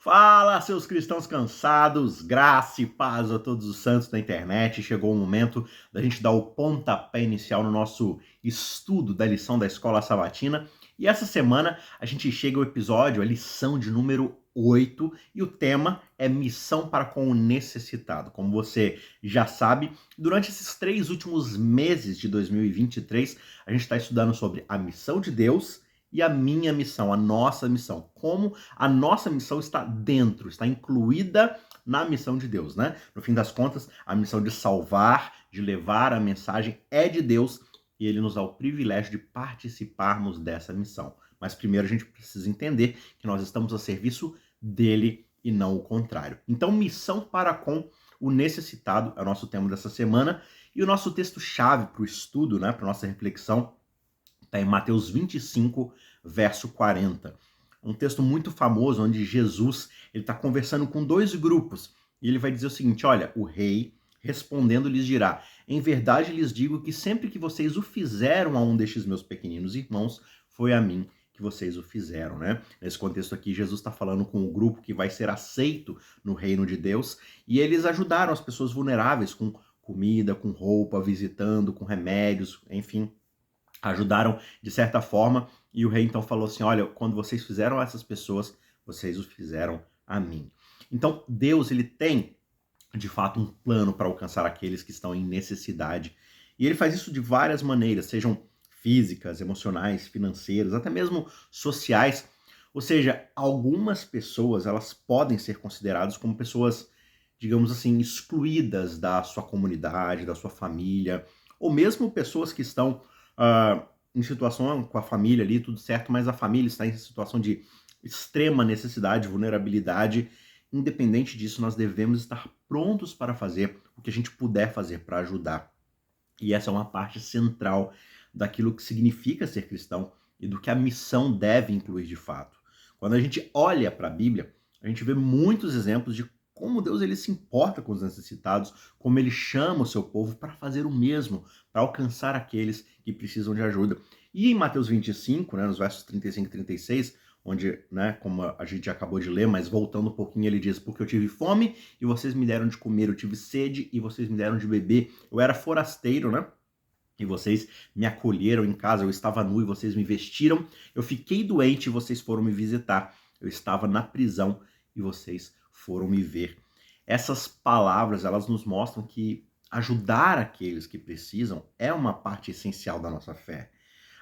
Fala, seus cristãos cansados, graça e paz a todos os santos da internet. Chegou o momento da gente dar o pontapé inicial no nosso estudo da lição da Escola Sabatina. E essa semana a gente chega ao episódio, a lição de número 8, e o tema é Missão para com o Necessitado. Como você já sabe, durante esses 3 últimos meses de 2023, a gente está estudando sobre a missão de Deus e a minha missão, a nossa missão. Como a nossa missão está dentro, está incluída na missão de Deus, né? No fim das contas, a missão de salvar, de levar a mensagem é de Deus e ele nos dá o privilégio de participarmos dessa missão. Mas primeiro a gente precisa entender que nós estamos a serviço dele e não o contrário. Então, missão para com o necessitado é o nosso tema dessa semana e o nosso texto-chave para o estudo, né, para a nossa reflexão, está em Mateus 25, verso 40. Um texto muito famoso onde Jesus está conversando com 2 grupos e ele vai dizer o seguinte: olha, o rei respondendo lhes dirá: em verdade lhes digo que sempre que vocês o fizeram a um destes meus pequeninos irmãos, foi a mim que vocês o fizeram, né? Nesse contexto aqui, Jesus está falando com o grupo que vai ser aceito no reino de Deus e eles ajudaram as pessoas vulneráveis com comida, com roupa, visitando, com remédios, enfim, ajudaram de certa forma, e o rei então falou assim: olha, quando vocês fizeram a essas pessoas, vocês o fizeram a mim. Então Deus, ele tem de fato um plano para alcançar aqueles que estão em necessidade, e ele faz isso de várias maneiras, sejam físicas, emocionais, financeiras, até mesmo sociais. Ou seja, algumas pessoas, elas podem ser consideradas como pessoas, digamos assim, excluídas da sua comunidade, da sua família, ou mesmo pessoas que estão em situação com a família ali, tudo certo, mas a família está em situação de extrema necessidade, vulnerabilidade. Independente disso, nós devemos estar prontos para fazer o que a gente puder fazer para ajudar. E essa é uma parte central daquilo que significa ser cristão e do que a missão deve incluir de fato. Quando a gente olha para a Bíblia, a gente vê muitos exemplos de como Deus ele se importa com os necessitados, como ele chama o seu povo para fazer o mesmo, para alcançar aqueles que precisam de ajuda. E em Mateus 25, né, nos versos 35 e 36, onde, né, como a gente acabou de ler, mas voltando um pouquinho, ele diz: porque eu tive fome e vocês me deram de comer, eu tive sede e vocês me deram de beber, eu era forasteiro, né? E vocês me acolheram em casa, eu estava nu e vocês me vestiram, eu fiquei doente e vocês foram me visitar, eu estava na prisão e vocês foram me ver. Essas palavras, elas nos mostram que ajudar aqueles que precisam é uma parte essencial da nossa fé.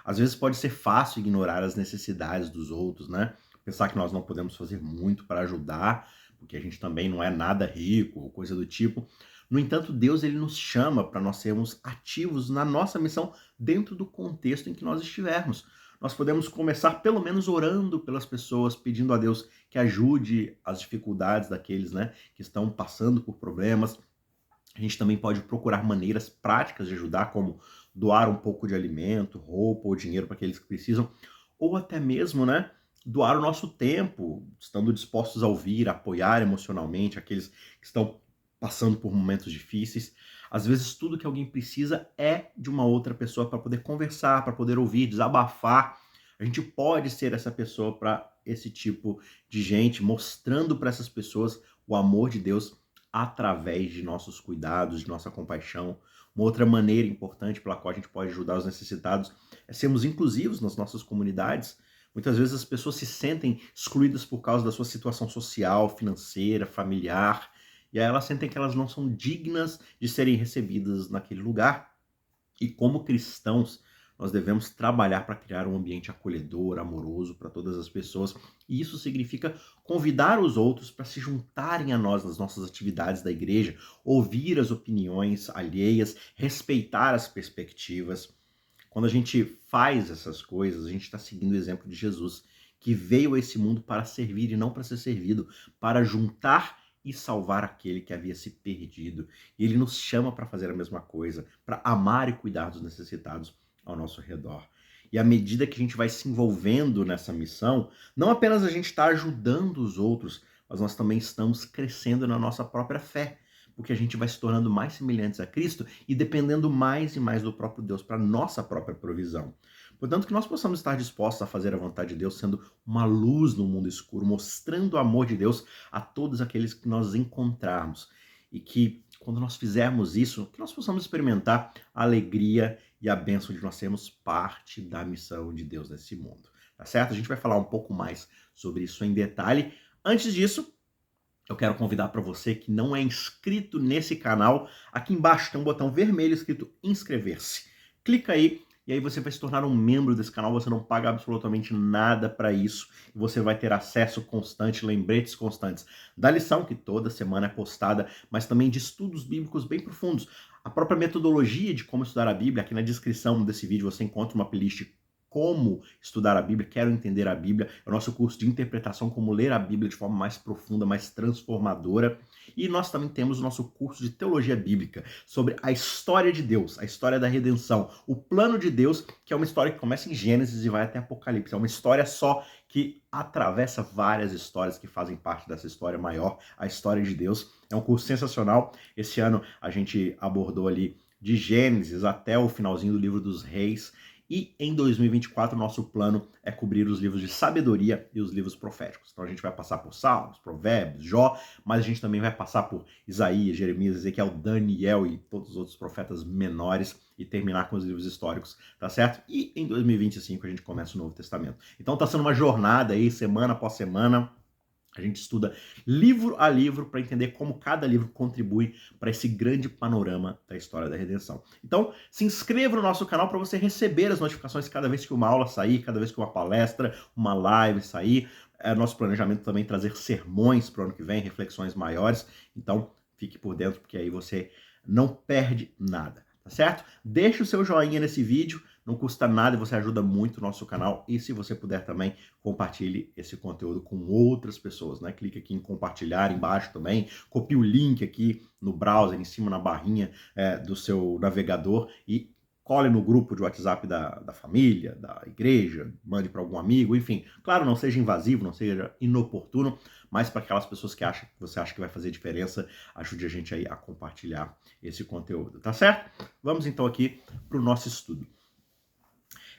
Às vezes pode ser fácil ignorar as necessidades dos outros, né? Pensar que nós não podemos fazer muito para ajudar, porque a gente também não é nada rico ou coisa do tipo. No entanto, Deus ele nos chama para nós sermos ativos na nossa missão dentro do contexto em que nós estivermos. Nós podemos começar pelo menos orando pelas pessoas, pedindo a Deus que ajude as dificuldades daqueles, né, que estão passando por problemas. A gente também pode procurar maneiras práticas de ajudar, como doar um pouco de alimento, roupa ou dinheiro para aqueles que precisam, ou até mesmo, né, doar o nosso tempo, estando dispostos a ouvir, a apoiar emocionalmente aqueles que estão passando por momentos difíceis. Às vezes tudo que alguém precisa é de uma outra pessoa para poder conversar, para poder ouvir, desabafar. A gente pode ser essa pessoa para esse tipo de gente, mostrando para essas pessoas o amor de Deus através de nossos cuidados, de nossa compaixão. Uma outra maneira importante pela qual a gente pode ajudar os necessitados é sermos inclusivos nas nossas comunidades. Muitas vezes as pessoas se sentem excluídas por causa da sua situação social, financeira, familiar, e aí elas sentem que elas não são dignas de serem recebidas naquele lugar. E como cristãos, nós devemos trabalhar para criar um ambiente acolhedor, amoroso para todas as pessoas. E isso significa convidar os outros para se juntarem a nós nas nossas atividades da igreja, ouvir as opiniões alheias, respeitar as perspectivas. Quando a gente faz essas coisas, a gente está seguindo o exemplo de Jesus, que veio a esse mundo para servir e não para ser servido, para juntar e salvar aquele que havia se perdido. E ele nos chama para fazer a mesma coisa, para amar e cuidar dos necessitados ao nosso redor. E à medida que a gente vai se envolvendo nessa missão, não apenas a gente está ajudando os outros, mas nós também estamos crescendo na nossa própria fé, porque a gente vai se tornando mais semelhantes a Cristo e dependendo mais e mais do próprio Deus para nossa própria provisão. Portanto, que nós possamos estar dispostos a fazer a vontade de Deus, sendo uma luz no mundo escuro, mostrando o amor de Deus a todos aqueles que nós encontrarmos. E que, quando nós fizermos isso, que nós possamos experimentar a alegria e a bênção de nós sermos parte da missão de Deus nesse mundo. Tá certo? A gente vai falar um pouco mais sobre isso em detalhe. Antes disso, eu quero convidar para você que não é inscrito nesse canal, aqui embaixo tem um botão vermelho escrito inscrever-se. Clica aí e aí você vai se tornar um membro desse canal, você não paga absolutamente nada para isso. Você vai ter acesso constante, lembretes constantes da lição, que toda semana é postada, mas também de estudos bíblicos bem profundos. A própria metodologia de como estudar a Bíblia, aqui na descrição desse vídeo você encontra uma playlist como estudar a Bíblia, quero entender a Bíblia, é o nosso curso de interpretação, como ler a Bíblia de forma mais profunda, mais transformadora. E nós também temos o nosso curso de teologia bíblica, sobre a história de Deus, a história da redenção, o plano de Deus, que é uma história que começa em Gênesis e vai até Apocalipse. É uma história só que atravessa várias histórias que fazem parte dessa história maior, a história de Deus. É um curso sensacional. Esse ano a gente abordou ali de Gênesis até o finalzinho do livro dos Reis. E em 2024, o nosso plano é cobrir os livros de sabedoria e os livros proféticos. Então a gente vai passar por Salmos, Provérbios, Jó, mas a gente também vai passar por Isaías, Jeremias, Ezequiel, Daniel e todos os outros profetas menores e terminar com os livros históricos, tá certo? E em 2025 a gente começa o Novo Testamento. Então tá sendo uma jornada aí, semana após semana. A gente estuda livro a livro para entender como cada livro contribui para esse grande panorama da história da redenção. Então, se inscreva no nosso canal para você receber as notificações cada vez que uma aula sair, cada vez que uma palestra, uma live sair. É nosso planejamento também trazer sermões para o ano que vem, reflexões maiores. Então, fique por dentro, porque aí você não perde nada, tá certo? Deixe o seu joinha nesse vídeo. Não custa nada e você ajuda muito o nosso canal. E se você puder também, compartilhe esse conteúdo com outras pessoas, né? Clique aqui em compartilhar embaixo também. Copie o link aqui no browser, em cima na barrinha do seu navegador e cole no grupo de WhatsApp da família, da igreja, mande para algum amigo, enfim. Claro, não seja invasivo, não seja inoportuno, mas para aquelas pessoas que você acha que vai fazer diferença, ajude a gente aí a compartilhar esse conteúdo, tá certo? Vamos então aqui para o nosso estudo.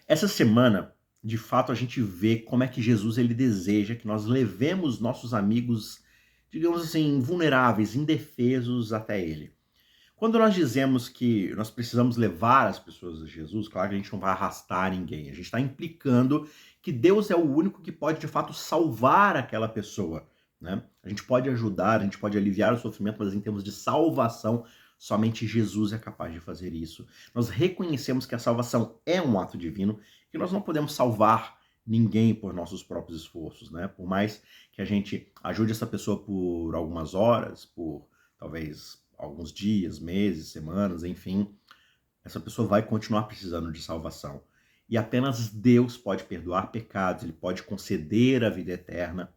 Essa semana, de fato, a gente vê como é que Jesus ele deseja que nós levemos nossos amigos, digamos assim, vulneráveis, indefesos até ele. Quando nós dizemos que nós precisamos levar as pessoas a Jesus, claro que a gente não vai arrastar ninguém. A gente está implicando que Deus é o único que pode, de fato, salvar aquela pessoa, né? A gente pode ajudar, a gente pode aliviar o sofrimento, mas em termos de salvação, somente Jesus é capaz de fazer isso. Nós reconhecemos que a salvação é um ato divino, que nós não podemos salvar ninguém por nossos próprios esforços, né? Por mais que a gente ajude essa pessoa por algumas horas, por talvez alguns dias, meses, semanas, enfim, essa pessoa vai continuar precisando de salvação. E apenas Deus pode perdoar pecados, Ele pode conceder a vida eterna.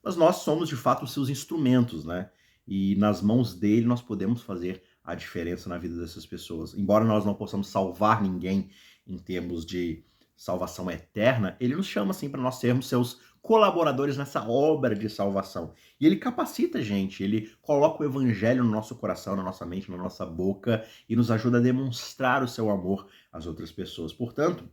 Mas nós somos, de fato, os seus instrumentos, né? E nas mãos dele nós podemos fazer a diferença na vida dessas pessoas. Embora nós não possamos salvar ninguém em termos de salvação eterna, ele nos chama assim para nós sermos seus colaboradores nessa obra de salvação. E ele capacita a gente, ele coloca o evangelho no nosso coração, na nossa mente, na nossa boca e nos ajuda a demonstrar o seu amor às outras pessoas. Portanto,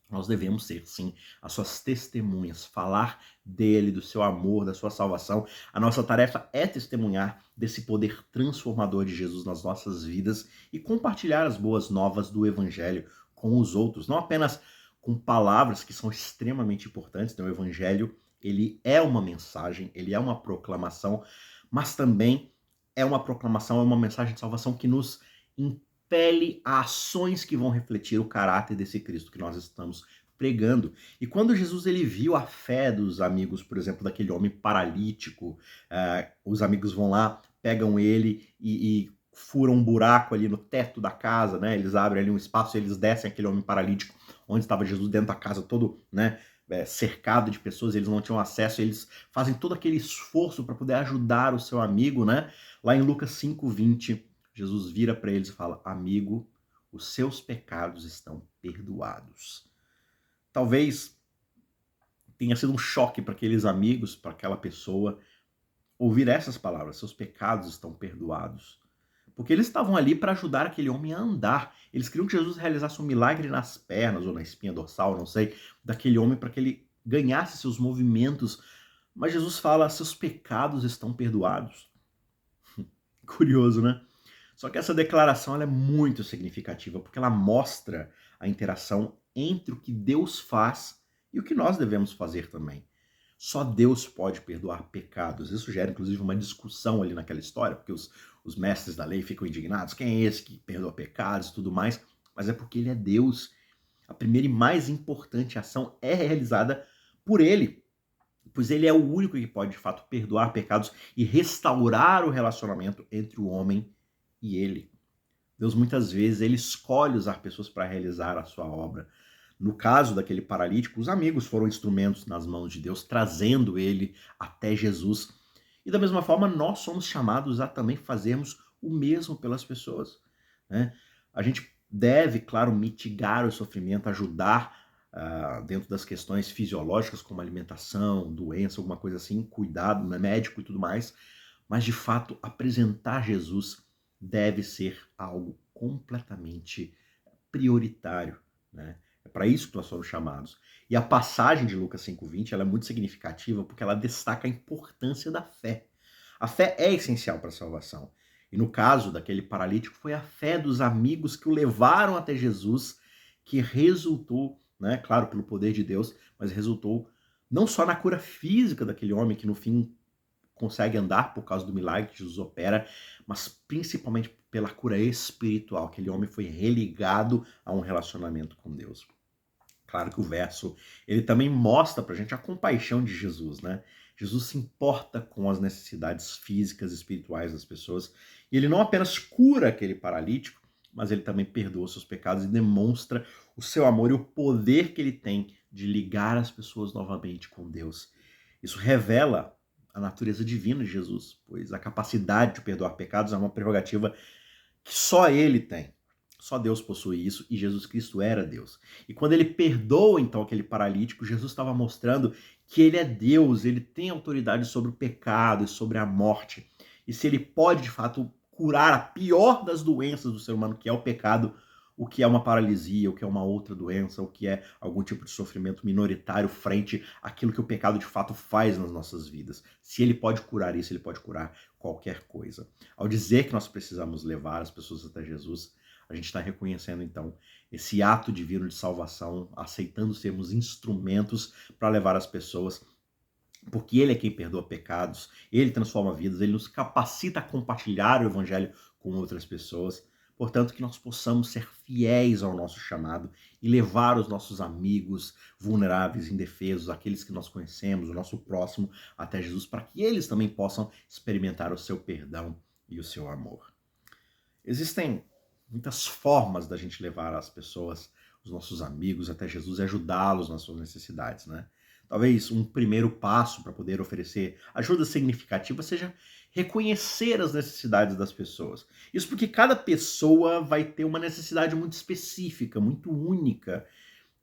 nós devemos ser, sim, as suas testemunhas, falar dele, do seu amor, da sua salvação. A nossa tarefa é testemunhar desse poder transformador de Jesus nas nossas vidas e compartilhar as boas novas do evangelho com os outros, não apenas com palavras que são extremamente importantes. Então, o evangelho, ele é uma mensagem, ele é uma proclamação, mas também é uma proclamação, é uma mensagem de salvação que nos impele a ações que vão refletir o caráter desse Cristo que nós estamos pregando. E quando Jesus ele viu a fé dos amigos, por exemplo, daquele homem paralítico, os amigos vão lá, pegam ele e furam um buraco ali no teto da casa, né? Eles abrem ali um espaço e eles descem aquele homem paralítico onde estava Jesus dentro da casa, todo, né, cercado de pessoas, eles não tinham acesso, eles fazem todo aquele esforço para poder ajudar o seu amigo, né? Lá em Lucas 5:20, Jesus vira para eles e fala: amigo, os seus pecados estão perdoados. Talvez tenha sido um choque para aqueles amigos, para aquela pessoa, ouvir essas palavras: seus pecados estão perdoados. porque eles estavam ali para ajudar aquele homem a andar. Eles queriam que Jesus realizasse um milagre nas pernas ou na espinha dorsal, não sei, daquele homem para que ele ganhasse seus movimentos. Mas Jesus fala: seus pecados estão perdoados. Curioso, né? Só que essa declaração ela é muito significativa, porque ela mostra a interação entre o que Deus faz e o que nós devemos fazer também. Só Deus pode perdoar pecados. Isso gera, inclusive, uma discussão ali naquela história, porque os mestres da lei ficam indignados. Quem é esse que perdoa pecados e tudo mais? Mas é porque ele é Deus. A primeira e mais importante ação é realizada por ele, pois ele é o único que pode, de fato, perdoar pecados e restaurar o relacionamento entre o homem e ele. Deus muitas vezes ele escolhe usar pessoas para realizar a sua obra. No caso daquele paralítico, os amigos foram instrumentos nas mãos de Deus, trazendo ele até Jesus. E da mesma forma, nós somos chamados a também fazermos o mesmo pelas pessoas, né? A gente deve, claro, mitigar o sofrimento, ajudar dentro das questões fisiológicas, como alimentação, doença, alguma coisa assim, cuidado, né, médico e tudo mais, mas de fato apresentar Jesus deve ser algo completamente prioritário, né? É para isso que nós somos chamados. E a passagem de Lucas 5:20, ela é muito significativa porque ela destaca a importância da fé. A fé é essencial para a salvação. E no caso daquele paralítico, foi a fé dos amigos que o levaram até Jesus que resultou, né, claro, pelo poder de Deus, mas resultou não só na cura física daquele homem que no fim consegue andar por causa do milagre que Jesus opera, mas principalmente pela cura espiritual. Aquele homem foi religado a um relacionamento com Deus. Claro que o verso, ele também mostra pra gente a compaixão de Jesus, né? Jesus se importa com as necessidades físicas e espirituais das pessoas, e ele não apenas cura aquele paralítico, mas ele também perdoa seus pecados e demonstra o seu amor e o poder que ele tem de ligar as pessoas novamente com Deus. Isso revela a natureza divina de Jesus, pois a capacidade de perdoar pecados é uma prerrogativa que só ele tem. Só Deus possui isso e Jesus Cristo era Deus. E quando ele perdoa então aquele paralítico, Jesus estava mostrando que ele é Deus, ele tem autoridade sobre o pecado e sobre a morte. E se ele pode de fato curar a pior das doenças do ser humano, que é o pecado, o que é uma paralisia, o que é uma outra doença, o que é algum tipo de sofrimento minoritário frente àquilo que o pecado de fato faz nas nossas vidas. Se ele pode curar isso, ele pode curar qualquer coisa. Ao dizer que nós precisamos levar as pessoas até Jesus, a gente está reconhecendo então esse ato divino de salvação, aceitando sermos instrumentos para levar as pessoas, porque ele é quem perdoa pecados, ele transforma vidas, ele nos capacita a compartilhar o evangelho com outras pessoas. Portanto, que nós possamos ser fiéis ao nosso chamado e levar os nossos amigos vulneráveis, indefesos, aqueles que nós conhecemos, o nosso próximo, até Jesus, para que eles também possam experimentar o seu perdão e o seu amor. Existem muitas formas da gente levar as pessoas, os nossos amigos, até Jesus e ajudá-los nas suas necessidades, né? Talvez um primeiro passo para poder oferecer ajuda significativa seja reconhecer as necessidades das pessoas. Isso porque cada pessoa vai ter uma necessidade muito específica, muito única.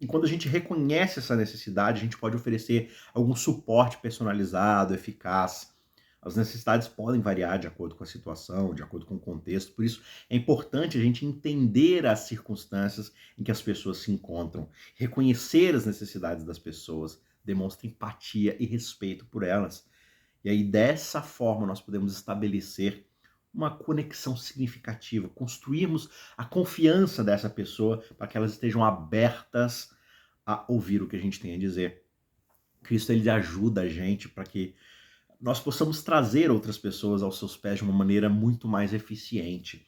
E quando a gente reconhece essa necessidade, a gente pode oferecer algum suporte personalizado, eficaz. As necessidades podem variar de acordo com a situação, de acordo com o contexto, por isso é importante a gente entender as circunstâncias em que as pessoas se encontram, reconhecer as necessidades das pessoas, demonstra empatia e respeito por elas. E aí, dessa forma, nós podemos estabelecer uma conexão significativa, construirmos a confiança dessa pessoa para que elas estejam abertas a ouvir o que a gente tem a dizer. Cristo ele ajuda a gente para que nós possamos trazer outras pessoas aos seus pés de uma maneira muito mais eficiente.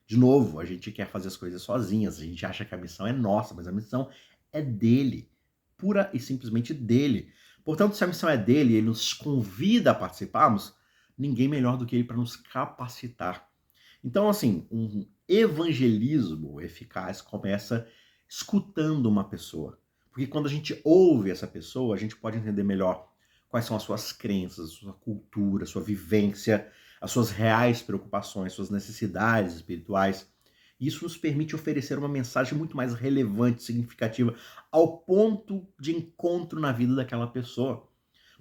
De novo, a gente quer fazer as coisas sozinhas, a gente acha que a missão é nossa, mas a missão é dele, pura e simplesmente dele. Portanto, se a missão é dele e ele nos convida a participarmos, ninguém melhor do que ele para nos capacitar. Então, assim, um evangelismo eficaz começa escutando uma pessoa. Porque quando a gente ouve essa pessoa, a gente pode entender melhor quais são as suas crenças, a sua cultura, a sua vivência, as suas reais preocupações, suas necessidades espirituais. Isso nos permite oferecer uma mensagem muito mais relevante, significativa, ao ponto de encontro na vida daquela pessoa.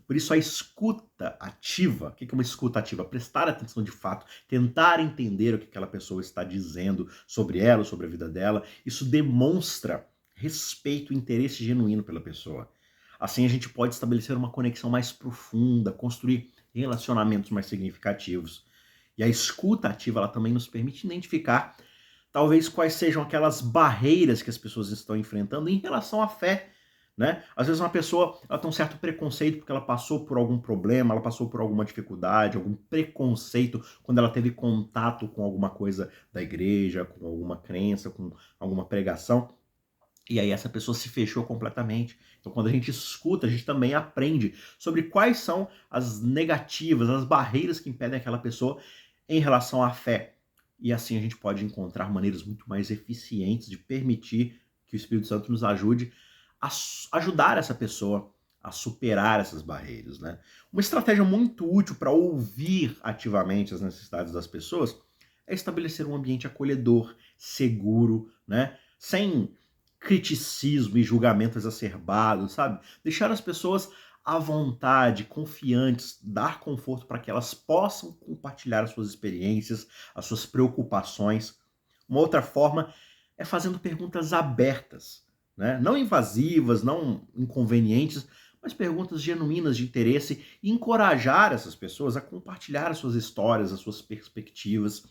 Por isso a escuta ativa, o que é uma escuta ativa? Prestar atenção de fato, tentar entender o que aquela pessoa está dizendo sobre ela, sobre a vida dela, isso demonstra respeito e interesse genuíno pela pessoa. Assim a gente pode estabelecer uma conexão mais profunda, construir relacionamentos mais significativos. E a escuta ativa, ela também nos permite identificar talvez quais sejam aquelas barreiras que as pessoas estão enfrentando em relação à fé, né? Às vezes uma pessoa ela tem um certo preconceito porque ela passou por algum problema, ela passou por alguma dificuldade, algum preconceito quando ela teve contato com alguma coisa da igreja, com alguma crença, com alguma pregação. E aí essa pessoa se fechou completamente. Então quando a gente escuta, a gente também aprende sobre quais são as negativas, as barreiras que impedem aquela pessoa em relação à fé. E assim a gente pode encontrar maneiras muito mais eficientes de permitir que o Espírito Santo nos ajude a ajudar essa pessoa a superar essas barreiras, né? Uma estratégia muito útil para ouvir ativamente as necessidades das pessoas é estabelecer um ambiente acolhedor, seguro, né? Sem criticismo e julgamento exacerbado, sabe? Deixar as pessoas à vontade, confiantes, dar conforto para que elas possam compartilhar as suas experiências, as suas preocupações. Uma outra forma é fazendo perguntas abertas, né? Não invasivas, não inconvenientes, mas perguntas genuínas de interesse e encorajar essas pessoas a compartilhar as suas histórias, as suas perspectivas,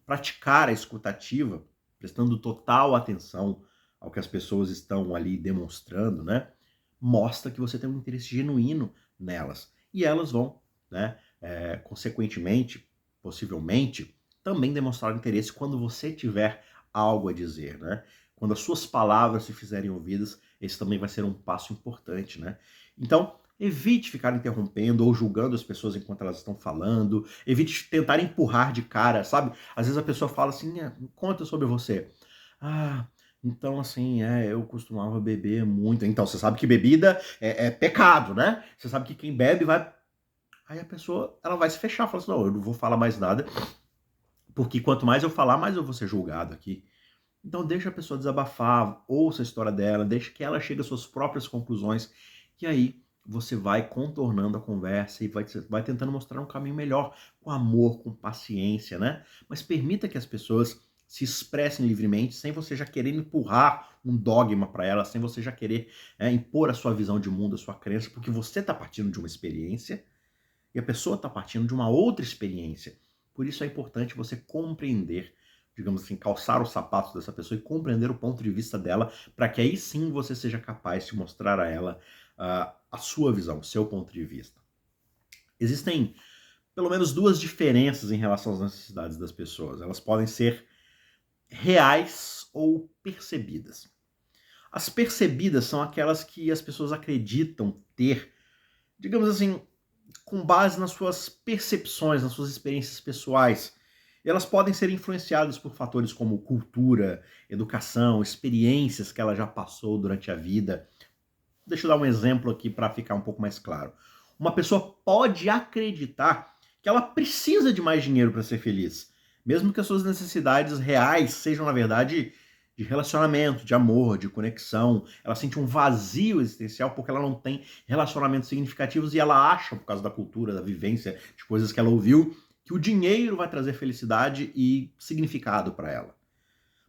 praticar a escutativa, prestando total atenção ao que as pessoas estão ali demonstrando, né? Mostra que você tem um interesse genuíno nelas. E elas vão, né, consequentemente, possivelmente, também demonstrar interesse quando você tiver algo a dizer, né? Quando as suas palavras se fizerem ouvidas, esse também vai ser um passo importante, né? Então, evite ficar interrompendo ou julgando as pessoas enquanto elas estão falando, evite tentar empurrar de cara, sabe? Às vezes a pessoa fala assim, conta sobre você. Ah, então assim, eu costumava beber muito. Então, você sabe que bebida é pecado, né? Você sabe que quem bebe vai... Aí a pessoa, ela vai se fechar, fala assim, não, eu não vou falar mais nada, porque quanto mais eu falar, mais eu vou ser julgado aqui. Então deixa a pessoa desabafar, ouça a história dela, deixa que ela chegue às suas próprias conclusões, e aí você vai contornando a conversa e vai tentando mostrar um caminho melhor, com amor, com paciência, né? Mas permita que as pessoas se expressem livremente, sem você já querer empurrar um dogma para elas, sem você já querer impor a sua visão de mundo, a sua crença, porque você está partindo de uma experiência e a pessoa está partindo de uma outra experiência. Por isso é importante você compreender, digamos assim, calçar os sapatos dessa pessoa e compreender o ponto de vista dela, para que aí sim você seja capaz de mostrar a ela a sua visão, o seu ponto de vista. Existem pelo menos duas diferenças em relação às necessidades das pessoas. Elas podem ser reais ou percebidas. As percebidas são aquelas que as pessoas acreditam ter, digamos assim, com base nas suas percepções, nas suas experiências pessoais. E elas podem ser influenciadas por fatores como cultura, educação, experiências que ela já passou durante a vida. Deixa eu dar um exemplo aqui para ficar um pouco mais claro. Uma pessoa pode acreditar que ela precisa de mais dinheiro para ser feliz, mesmo que as suas necessidades reais sejam, na verdade, de relacionamento, de amor, de conexão. Ela sente um vazio existencial porque ela não tem relacionamentos significativos e ela acha, por causa da cultura, da vivência, de coisas que ela ouviu, que o dinheiro vai trazer felicidade e significado para ela.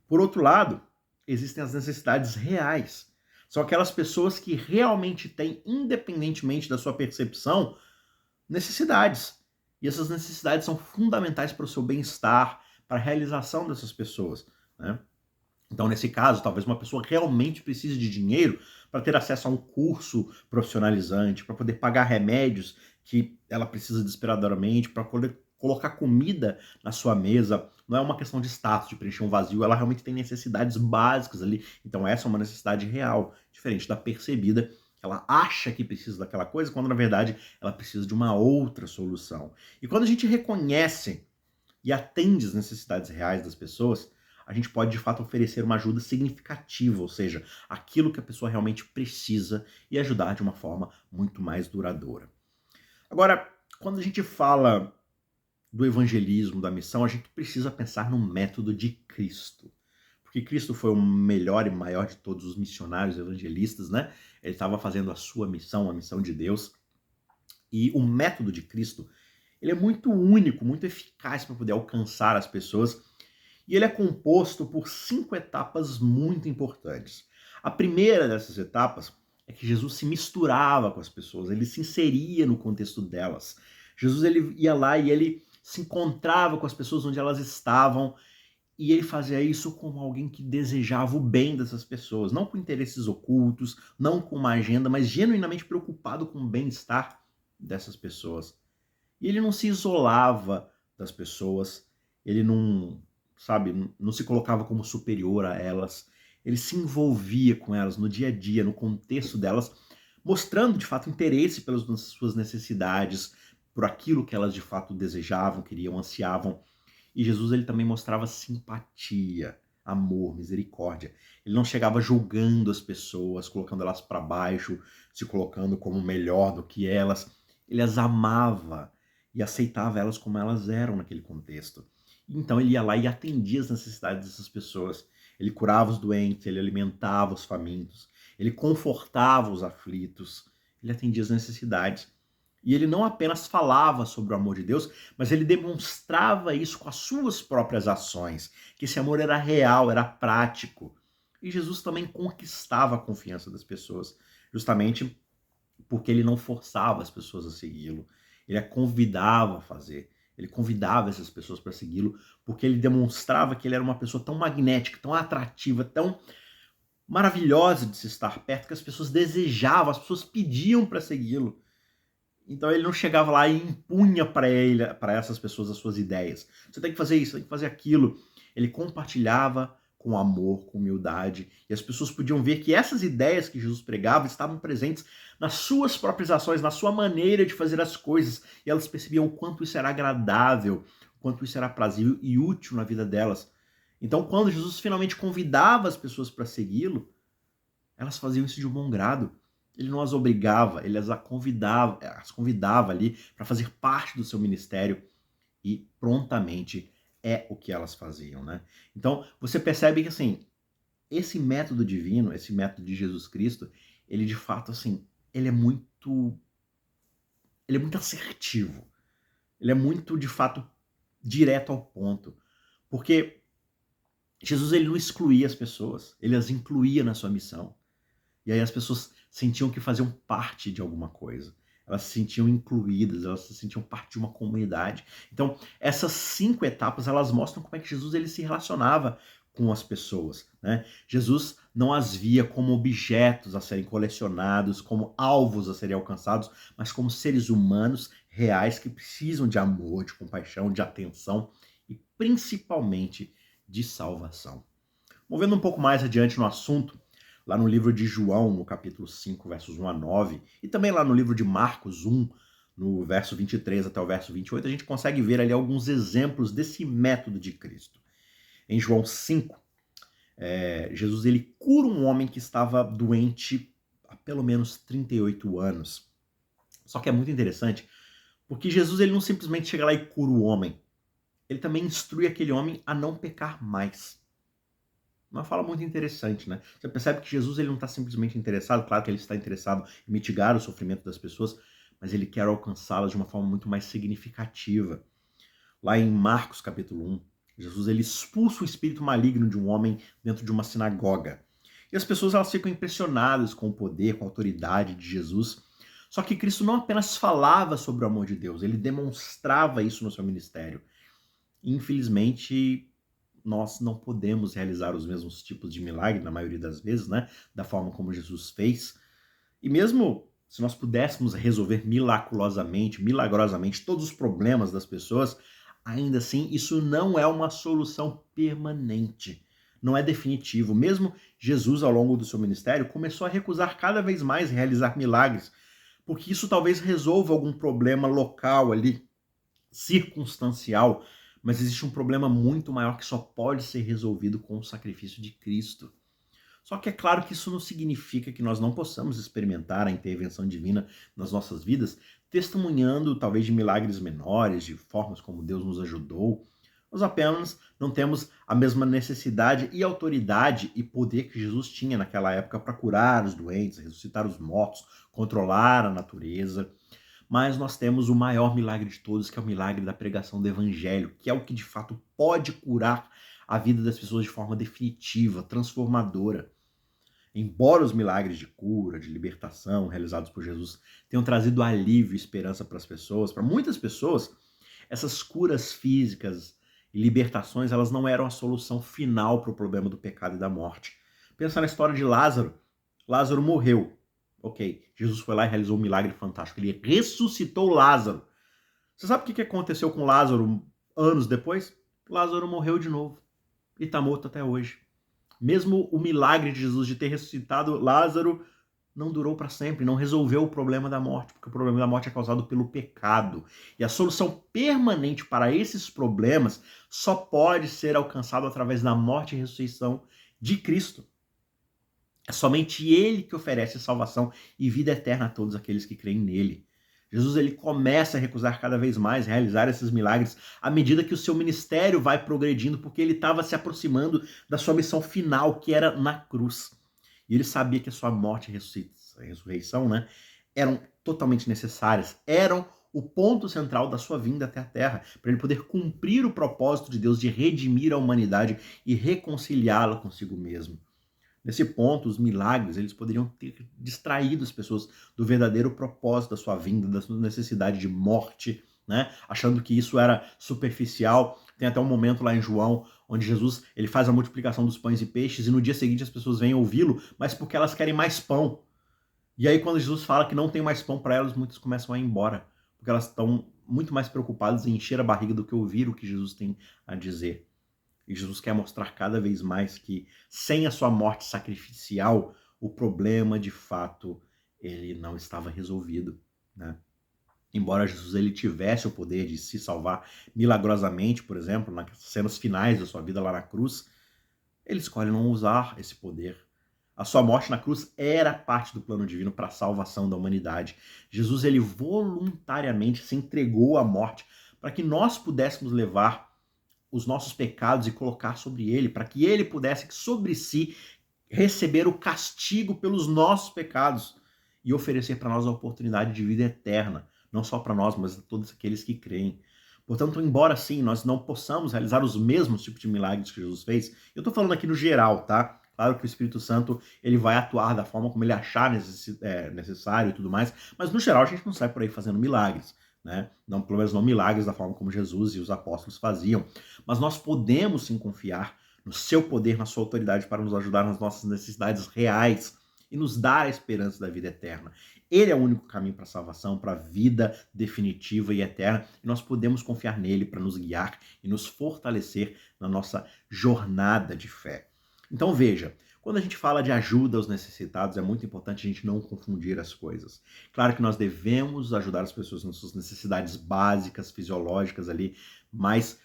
Por outro lado, existem as necessidades reais. São aquelas pessoas que realmente têm, independentemente da sua percepção, necessidades. E essas necessidades são fundamentais para o seu bem-estar, para a realização dessas pessoas, né? Então, nesse caso, talvez uma pessoa realmente precise de dinheiro para ter acesso a um curso profissionalizante, para poder pagar remédios que ela precisa desesperadamente, para poder colocar comida na sua mesa. Não é uma questão de status, de preencher um vazio, ela realmente tem necessidades básicas ali. Então, essa é uma necessidade real, diferente da percebida, que ela acha que precisa daquela coisa, quando na verdade ela precisa de uma outra solução. E quando a gente reconhece e atende às necessidades reais das pessoas, a gente pode de fato oferecer uma ajuda significativa, ou seja, aquilo que a pessoa realmente precisa e ajudar de uma forma muito mais duradoura. Agora, quando a gente fala do evangelismo, da missão, a gente precisa pensar no método de Cristo. Porque Cristo foi o melhor e maior de todos os missionários evangelistas, né? Ele estava fazendo a sua missão, a missão de Deus. E o método de Cristo, ele é muito único, muito eficaz para poder alcançar as pessoas, e ele é composto por 5 etapas muito importantes. A primeira dessas etapas é que Jesus se misturava com as pessoas, ele se inseria no contexto delas. Jesus ele ia lá e ele se encontrava com as pessoas onde elas estavam, e ele fazia isso como alguém que desejava o bem dessas pessoas, não com interesses ocultos, não com uma agenda, mas genuinamente preocupado com o bem-estar dessas pessoas. E ele não se isolava das pessoas, ele não, sabe, não se colocava como superior a elas, ele se envolvia com elas no dia a dia, no contexto delas, mostrando de fato interesse pelas suas necessidades, por aquilo que elas de fato desejavam, queriam, ansiavam. E Jesus ele também mostrava simpatia, amor, misericórdia. Ele não chegava julgando as pessoas, colocando elas para baixo, se colocando como melhor do que elas. Ele as amava e aceitava elas como elas eram naquele contexto. Então ele ia lá e atendia as necessidades dessas pessoas. Ele curava os doentes, ele alimentava os famintos, ele confortava os aflitos, ele atendia as necessidades. E ele não apenas falava sobre o amor de Deus, mas ele demonstrava isso com as suas próprias ações, que esse amor era real, era prático. E Jesus também conquistava a confiança das pessoas, justamente porque ele não forçava as pessoas a segui-lo, ele a convidava a fazer. Ele convidava essas pessoas para segui-lo, porque ele demonstrava que ele era uma pessoa tão magnética, tão atrativa, tão maravilhosa de se estar perto, que as pessoas desejavam, as pessoas pediam para segui-lo. Então ele não chegava lá e impunha para essas pessoas as suas ideias. Você tem que fazer isso, tem que fazer aquilo. Ele compartilhava com amor, com humildade, e as pessoas podiam ver que essas ideias que Jesus pregava estavam presentes nas suas próprias ações, na sua maneira de fazer as coisas, e elas percebiam o quanto isso era agradável, o quanto isso era prazível e útil na vida delas. Então, quando Jesus finalmente convidava as pessoas para segui-lo, elas faziam isso de um bom grado. Ele não as obrigava, ele as convidava ali para fazer parte do seu ministério, e prontamente é o que elas faziam, né? Então, você percebe que assim, esse método divino, esse método de Jesus Cristo, ele de fato assim, ele é muito assertivo. Ele é muito de fato direto ao ponto, porque Jesus ele não excluía as pessoas, ele as incluía na sua missão. E aí as pessoas sentiam que faziam parte de alguma coisa. Elas se sentiam incluídas, elas se sentiam parte de uma comunidade. Então, essas 5 etapas, elas mostram como é que Jesus ele se relacionava com as pessoas, né? Jesus não as via como objetos a serem colecionados, como alvos a serem alcançados, mas como seres humanos reais que precisam de amor, de compaixão, de atenção e principalmente de salvação. Movendo um pouco mais adiante no assunto, lá no livro de João, no capítulo 5, versos 1 a 9, e também lá no livro de Marcos 1, no verso 23 até o verso 28, a gente consegue ver ali alguns exemplos desse método de Cristo. Em João 5, Jesus ele cura um homem que estava doente há pelo menos 38 anos. Só que é muito interessante, porque Jesus ele não simplesmente chega lá e cura o homem, ele também instrui aquele homem a não pecar mais. Uma fala muito interessante, né? Você percebe que Jesus ele não está simplesmente interessado, claro que ele está interessado em mitigar o sofrimento das pessoas, mas ele quer alcançá-las de uma forma muito mais significativa. Lá em Marcos capítulo 1, Jesus ele expulsa o espírito maligno de um homem dentro de uma sinagoga. E as pessoas elas ficam impressionadas com o poder, com a autoridade de Jesus. Só que Cristo não apenas falava sobre o amor de Deus, ele demonstrava isso no seu ministério. Infelizmente, nós não podemos realizar os mesmos tipos de milagre, na maioria das vezes, né? Da forma como Jesus fez. E mesmo se nós pudéssemos resolver milagrosamente, todos os problemas das pessoas, ainda assim, isso não é uma solução permanente. Não é definitivo. Mesmo Jesus, ao longo do seu ministério, começou a recusar cada vez mais realizar milagres, porque isso talvez resolva algum problema local ali, circunstancial, mas existe um problema muito maior que só pode ser resolvido com o sacrifício de Cristo. Só que é claro que isso não significa que nós não possamos experimentar a intervenção divina nas nossas vidas, testemunhando talvez de milagres menores, de formas como Deus nos ajudou. Nós apenas não temos a mesma necessidade e autoridade e poder que Jesus tinha naquela época para curar os doentes, ressuscitar os mortos, controlar a natureza. Mas nós temos o maior milagre de todos, que é o milagre da pregação do evangelho, que é o que de fato pode curar a vida das pessoas de forma definitiva, transformadora. Embora os milagres de cura, de libertação realizados por Jesus tenham trazido alívio e esperança para as pessoas, para muitas pessoas, essas curas físicas e libertações, elas não eram a solução final para o problema do pecado e da morte. Pensa na história de Lázaro. Lázaro morreu. Ok, Jesus foi lá e realizou um milagre fantástico. Ele ressuscitou Lázaro. Você sabe o que aconteceu com Lázaro anos depois? Lázaro morreu de novo e está morto até hoje. Mesmo o milagre de Jesus de ter ressuscitado Lázaro não durou para sempre, não resolveu o problema da morte, porque o problema da morte é causado pelo pecado. E a solução permanente para esses problemas só pode ser alcançada através da morte e ressurreição de Cristo. É somente Ele que oferece salvação e vida eterna a todos aqueles que creem nele. Jesus ele começa a recusar cada vez mais realizar esses milagres à medida que o seu ministério vai progredindo, porque ele estava se aproximando da sua missão final, que era na cruz. E ele sabia que a sua morte e ressurreição, né, eram totalmente necessárias, eram o ponto central da sua vinda até a Terra, para ele poder cumprir o propósito de Deus de redimir a humanidade e reconciliá-la consigo mesmo. Nesse ponto, os milagres eles poderiam ter distraído as pessoas do verdadeiro propósito da sua vinda, da sua necessidade de morte, né? Achando que isso era superficial. Tem até um momento lá em João, onde Jesus ele faz a multiplicação dos pães e peixes, e no dia seguinte as pessoas vêm ouvi-lo, mas porque elas querem mais pão. E aí quando Jesus fala que não tem mais pão para elas, muitas começam a ir embora, porque elas estão muito mais preocupadas em encher a barriga do que ouvir o que Jesus tem a dizer. E Jesus quer mostrar cada vez mais que, sem a sua morte sacrificial, o problema, de fato, ele não estava resolvido, né? Embora Jesus ele tivesse o poder de se salvar milagrosamente, por exemplo, nas cenas finais da sua vida lá na cruz, ele escolhe não usar esse poder. A sua morte na cruz era parte do plano divino para a salvação da humanidade. Jesus ele voluntariamente se entregou à morte para que nós pudéssemos levar os nossos pecados e colocar sobre ele, para que ele pudesse sobre si receber o castigo pelos nossos pecados e oferecer para nós a oportunidade de vida eterna, não só para nós, mas a todos aqueles que creem. Portanto, embora sim nós não possamos realizar os mesmos tipos de milagres que Jesus fez, eu estou falando aqui no geral, tá? Claro que o Espírito Santo ele vai atuar da forma como ele achar necessário e tudo mais, mas no geral a gente não sai por aí fazendo milagres, né? Não, pelo menos não milagres da forma como Jesus e os apóstolos faziam. Mas nós podemos sim confiar no seu poder, na sua autoridade para nos ajudar nas nossas necessidades reais e nos dar a esperança da vida eterna. Ele é o único caminho para a salvação, para a vida definitiva e eterna, e nós podemos confiar nele para nos guiar e nos fortalecer na nossa jornada de fé. Então veja, quando a gente fala de ajuda aos necessitados, é muito importante a gente não confundir as coisas. Claro que nós devemos ajudar as pessoas nas suas necessidades básicas, fisiológicas ali, mais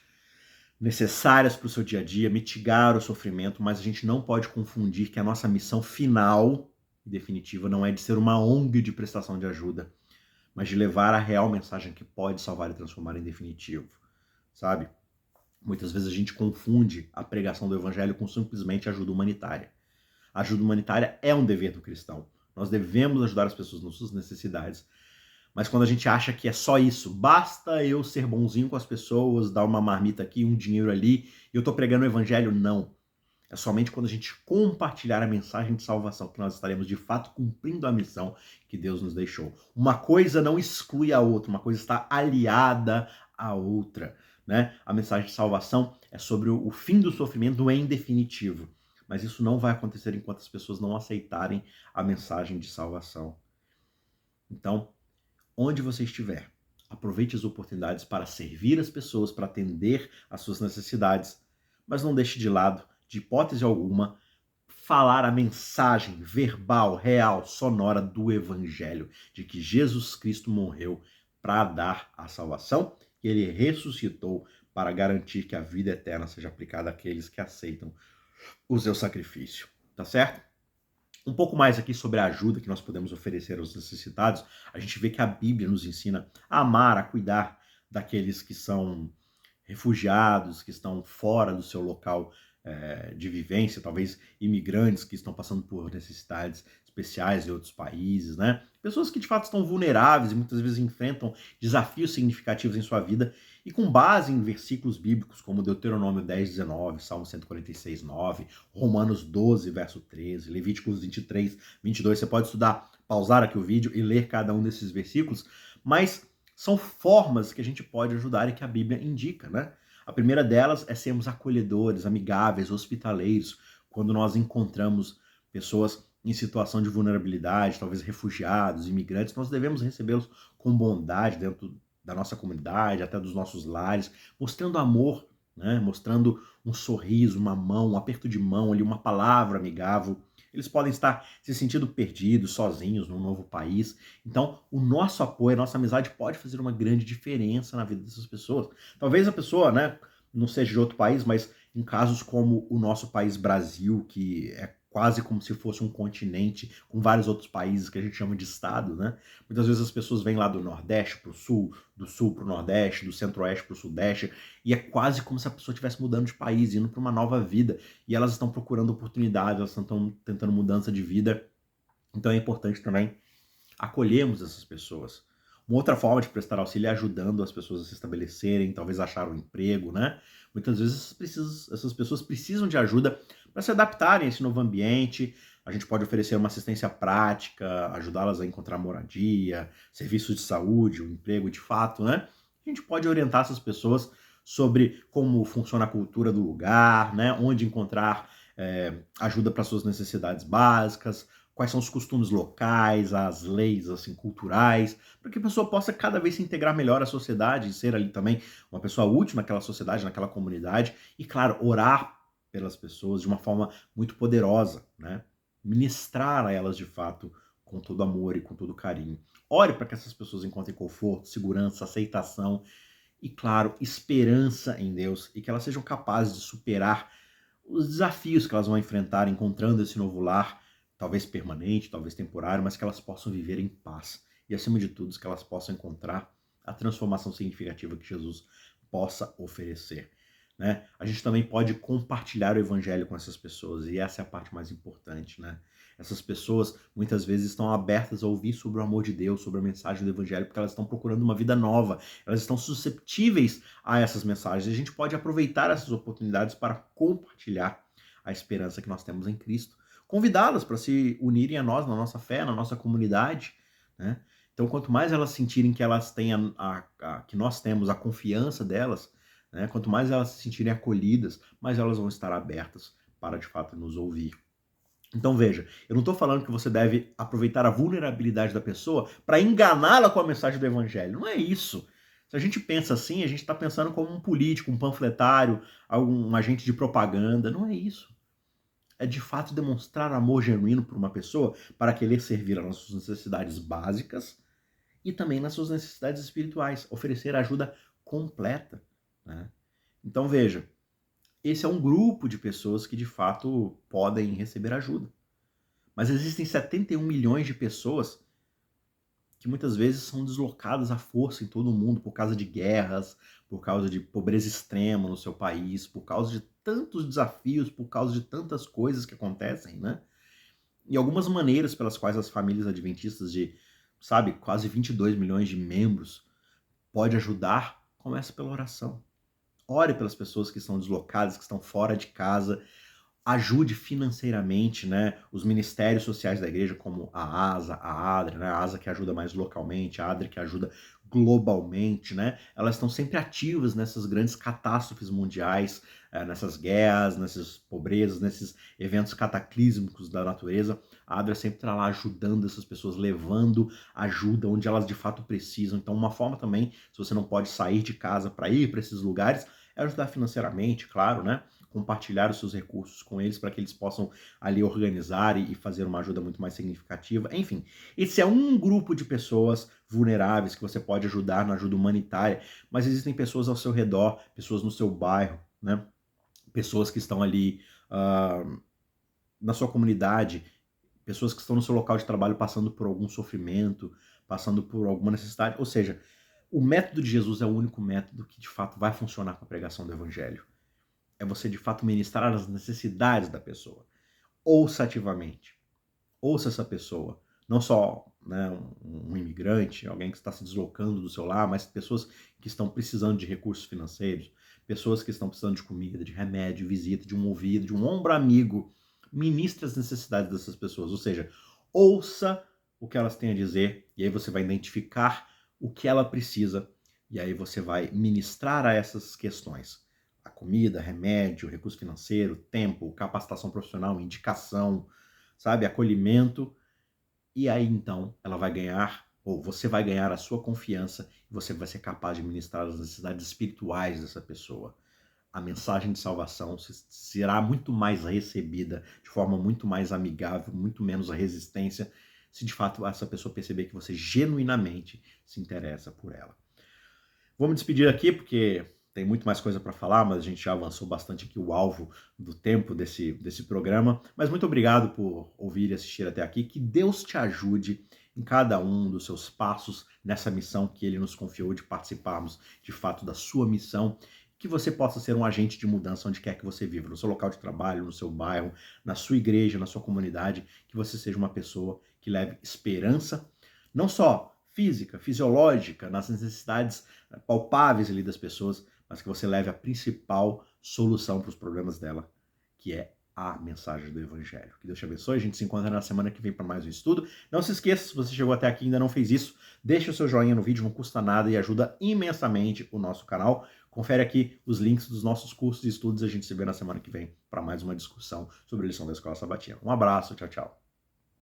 necessárias para o seu dia a dia, mitigar o sofrimento, mas a gente não pode confundir que a nossa missão final e definitiva não é de ser uma ONG de prestação de ajuda, mas de levar a real mensagem que pode salvar e transformar em definitivo, sabe? Muitas vezes a gente confunde a pregação do evangelho com simplesmente ajuda humanitária. A ajuda humanitária é um dever do cristão. Nós devemos ajudar as pessoas nas suas necessidades. Mas quando a gente acha que é só isso, basta eu ser bonzinho com as pessoas, dar uma marmita aqui, um dinheiro ali, e eu estou pregando o evangelho, não. É somente quando a gente compartilhar a mensagem de salvação que nós estaremos de fato cumprindo a missão que Deus nos deixou. Uma coisa não exclui a outra, uma coisa está aliada à outra, né? A mensagem de salvação é sobre o fim do sofrimento em definitivo. Mas isso não vai acontecer enquanto as pessoas não aceitarem a mensagem de salvação. Então, onde você estiver, aproveite as oportunidades para servir as pessoas, para atender às suas necessidades, mas não deixe de lado, de hipótese alguma, falar a mensagem verbal, real, sonora do Evangelho, de que Jesus Cristo morreu para dar a salvação e ele ressuscitou para garantir que a vida eterna seja aplicada àqueles que aceitam o seu sacrifício, tá certo? Um pouco mais aqui sobre a ajuda que nós podemos oferecer aos necessitados, a gente vê que a Bíblia nos ensina a amar, a cuidar daqueles que são refugiados, que estão fora do seu local de vivência, talvez imigrantes que estão passando por necessidades especiais em outros países, né? Pessoas que de fato estão vulneráveis e muitas vezes enfrentam desafios significativos em sua vida e com base em versículos bíblicos como Deuteronômio 10:19, Salmo 146:9, Romanos 12, verso 13, Levíticos 23:22. Você pode estudar, pausar aqui o vídeo e ler cada um desses versículos, mas são formas que a gente pode ajudar e que a Bíblia indica, né? A primeira delas é sermos acolhedores, amigáveis, hospitaleiros, quando nós encontramos pessoas em situação de vulnerabilidade, talvez refugiados, imigrantes, nós devemos recebê-los com bondade dentro da nossa comunidade, até dos nossos lares, mostrando amor, né? Mostrando um sorriso, uma mão, um aperto de mão ali, uma palavra amigável. Eles podem estar se sentindo perdidos, sozinhos, num novo país. Então, o nosso apoio, a nossa amizade pode fazer uma grande diferença na vida dessas pessoas. Talvez a pessoa, né, não seja de outro país, mas em casos como o nosso país Brasil, que é quase como se fosse um continente com vários outros países que a gente chama de estado, né? Muitas vezes as pessoas vêm lá do Nordeste para o Sul, do Sul para o Nordeste, do Centro-Oeste para o Sudeste, e é quase como se a pessoa estivesse mudando de país, indo para uma nova vida, e elas estão procurando oportunidades, elas estão tentando mudança de vida. Então é importante também acolhermos essas pessoas. Uma outra forma de prestar auxílio é ajudando as pessoas a se estabelecerem, talvez achar um emprego, né? Muitas vezes essas pessoas precisam de ajuda para se adaptarem a esse novo ambiente. A gente pode oferecer uma assistência prática, ajudá-las a encontrar moradia, serviços de saúde, um emprego de fato, né? A gente pode orientar essas pessoas sobre como funciona a cultura do lugar, né? Onde encontrar ajuda para suas necessidades básicas, quais são os costumes locais, as leis assim culturais, para que a pessoa possa cada vez se integrar melhor à sociedade e ser ali também uma pessoa útil naquela sociedade, naquela comunidade e, claro, orar pelas pessoas de uma forma muito poderosa, né? Ministrar a elas de fato com todo amor e com todo carinho. Ore para que essas pessoas encontrem conforto, segurança, aceitação e, claro, esperança em Deus e que elas sejam capazes de superar os desafios que elas vão enfrentar encontrando esse novo lar, talvez permanente, talvez temporário, mas que elas possam viver em paz. E, acima de tudo, que elas possam encontrar a transformação significativa que Jesus possa oferecer. Né? A gente também pode compartilhar o evangelho com essas pessoas, e essa é a parte mais importante, né? Essas pessoas muitas vezes estão abertas a ouvir sobre o amor de Deus, sobre a mensagem do evangelho, porque elas estão procurando uma vida nova, elas estão susceptíveis a essas mensagens. E a gente pode aproveitar essas oportunidades para compartilhar a esperança que nós temos em Cristo, convidá-las para se unirem a nós, na nossa fé, na nossa comunidade, né? Então, quanto mais elas sentirem que elas têm que nós temos a confiança delas, né? Quanto mais elas se sentirem acolhidas, mais elas vão estar abertas para de fato nos ouvir. Então veja, eu não estou falando que você deve aproveitar a vulnerabilidade da pessoa para enganá-la com a mensagem do evangelho. Não é isso. Se a gente pensa assim, a gente está pensando como um político, um panfletário, um agente de propaganda. Não é isso. É de fato demonstrar amor genuíno por uma pessoa para querer servir às suas necessidades básicas e também nas suas necessidades espirituais, oferecer ajuda completa, né? Então veja, esse é um grupo de pessoas que de fato podem receber ajuda. Mas existem 71 milhões de pessoas que muitas vezes são deslocadas à força em todo o mundo por causa de guerras, por causa de pobreza extrema no seu país, por causa de tantos desafios, por causa de tantas coisas que acontecem, né? E algumas maneiras pelas quais as famílias adventistas de, sabe, quase 22 milhões de membros pode ajudar, começa pela oração. Ore pelas pessoas que estão deslocadas, que estão fora de casa, ajude financeiramente, né, os ministérios sociais da igreja, como a ASA, a ADRA, né, a ASA que ajuda mais localmente, a ADRA que ajuda globalmente, né, elas estão sempre ativas nessas grandes catástrofes mundiais, nessas guerras, nessas pobrezas, nesses eventos cataclísmicos da natureza. A ADRA sempre está lá ajudando essas pessoas, levando ajuda onde elas de fato precisam. Então, uma forma também, se você não pode sair de casa para ir para esses lugares, é ajudar financeiramente, claro, né? Compartilhar os seus recursos com eles para que eles possam ali organizar e fazer uma ajuda muito mais significativa. Enfim, esse é um grupo de pessoas vulneráveis que você pode ajudar na ajuda humanitária, mas existem pessoas ao seu redor, pessoas no seu bairro, né? Pessoas que estão ali na sua comunidade, pessoas que estão no seu local de trabalho passando por algum sofrimento, passando por alguma necessidade. Ou seja, o método de Jesus é o único método que de fato vai funcionar com a pregação do evangelho. É você de fato ministrar as necessidades da pessoa. Ouça ativamente. Ouça essa pessoa. Não só, né, um imigrante, alguém que está se deslocando do seu lar, mas pessoas que estão precisando de recursos financeiros, pessoas que estão precisando de comida, de remédio, visita, de um ouvido, de um ombro amigo. Ministre as necessidades dessas pessoas. Ou seja, ouça o que elas têm a dizer e aí você vai identificar o que ela precisa e aí você vai ministrar a essas questões. A comida, remédio, recurso financeiro, tempo, capacitação profissional, indicação, sabe, acolhimento. E aí então ela vai ganhar, ou você vai ganhar a sua confiança e você vai ser capaz de ministrar as necessidades espirituais dessa pessoa. A mensagem de salvação será muito mais recebida de forma muito mais amigável, muito menos resistência, se de fato essa pessoa perceber que você genuinamente se interessa por ela. Vou me despedir aqui porque tem muito mais coisa para falar, mas a gente já avançou bastante aqui o alvo do tempo desse programa. Mas muito obrigado por ouvir e assistir até aqui. Que Deus te ajude em cada um dos seus passos nessa missão que Ele nos confiou de participarmos de fato da sua missão. Que você possa ser um agente de mudança onde quer que você viva, no seu local de trabalho, no seu bairro, na sua igreja, na sua comunidade. Que você seja uma pessoa que leve esperança, não só física, fisiológica, nas necessidades palpáveis ali das pessoas, mas que você leve a principal solução para os problemas dela, que é a mensagem do Evangelho. Que Deus te abençoe. A gente se encontra na semana que vem para mais um estudo. Não se esqueça, se você chegou até aqui e ainda não fez isso, deixa o seu joinha no vídeo, não custa nada e ajuda imensamente o nosso canal. Confere aqui os links dos nossos cursos e estudos. A gente se vê na semana que vem para mais uma discussão sobre a lição da Escola Sabatina. Um abraço, tchau, tchau.